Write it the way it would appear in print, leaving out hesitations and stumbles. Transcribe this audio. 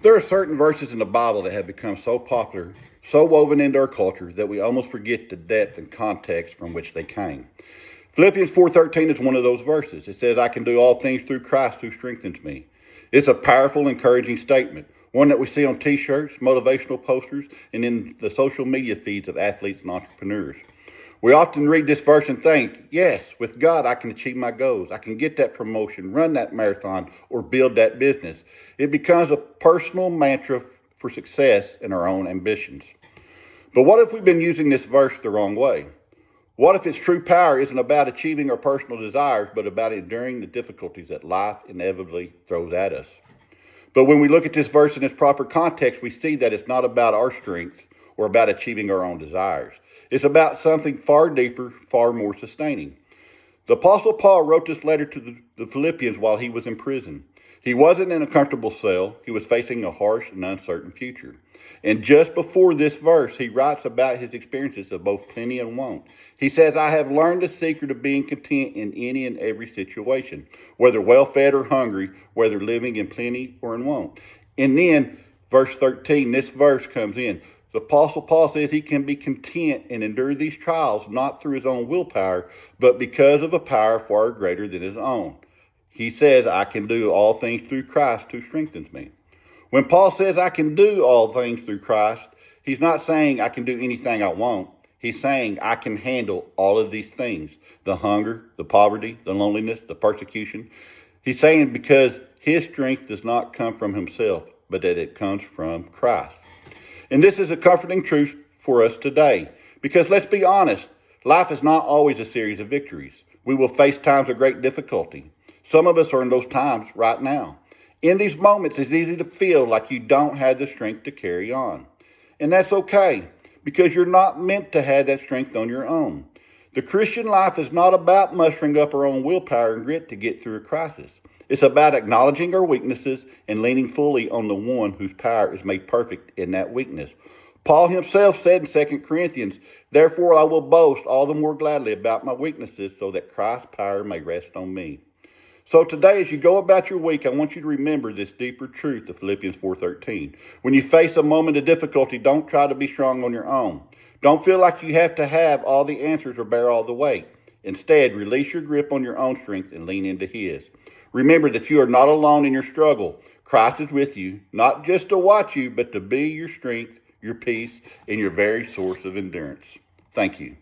There are certain verses in the Bible that have become so popular, so woven into our culture, that we almost forget the depth and context from which they came. Philippians 4:13 is one of those verses. It says, I can do all things through Christ who strengthens me. It's a powerful, encouraging statement, one that we see on t-shirts, motivational posters, and in the social media feeds of athletes and entrepreneurs. We often read this verse and think, yes, with God I can achieve my goals. I can get that promotion, run that marathon, or build that business. It becomes a personal mantra for success in our own ambitions. But what if we've been using this verse the wrong way? What if its true power isn't about achieving our personal desires, but about enduring the difficulties that life inevitably throws at us? But when we look at this verse in its proper context, we see that it's not about our strength or about achieving our own desires. It's about something far deeper, far more sustaining. The Apostle Paul wrote this letter to the Philippians while he was in prison. He wasn't in a comfortable cell. He was facing a harsh and uncertain future. And just before this verse, he writes about his experiences of both plenty and want. He says, I have learned the secret of being content in any and every situation, whether well-fed or hungry, whether living in plenty or in want. And then, verse 13, this verse comes in. The Apostle Paul says he can be content and endure these trials not through his own willpower, but because of a power far greater than his own. He says, I can do all things through Christ who strengthens me. When Paul says I can do all things through Christ, he's not saying I can do anything I want. He's saying I can handle all of these things, the hunger, the poverty, the loneliness, the persecution. He's saying because his strength does not come from himself, but that it comes from Christ. And this is a comforting truth for us today, because let's be honest, life is not always a series of victories. We will face times of great difficulty. Some of us are in those times right now. In these moments, it's easy to feel like you don't have the strength to carry on. And that's okay, because you're not meant to have that strength on your own. The Christian life is not about mustering up our own willpower and grit to get through a crisis. It's about acknowledging our weaknesses and leaning fully on the one whose power is made perfect in that weakness. Paul himself said in 2 Corinthians, therefore I will boast all the more gladly about my weaknesses so that Christ's power may rest on me. So today, as you go about your week, I want you to remember this deeper truth of Philippians 4:13. When you face a moment of difficulty, don't try to be strong on your own. Don't feel like you have to have all the answers or bear all the weight. Instead, release your grip on your own strength and lean into his. Remember that you are not alone in your struggle. Christ is with you, not just to watch you, but to be your strength, your peace, and your very source of endurance. Thank you.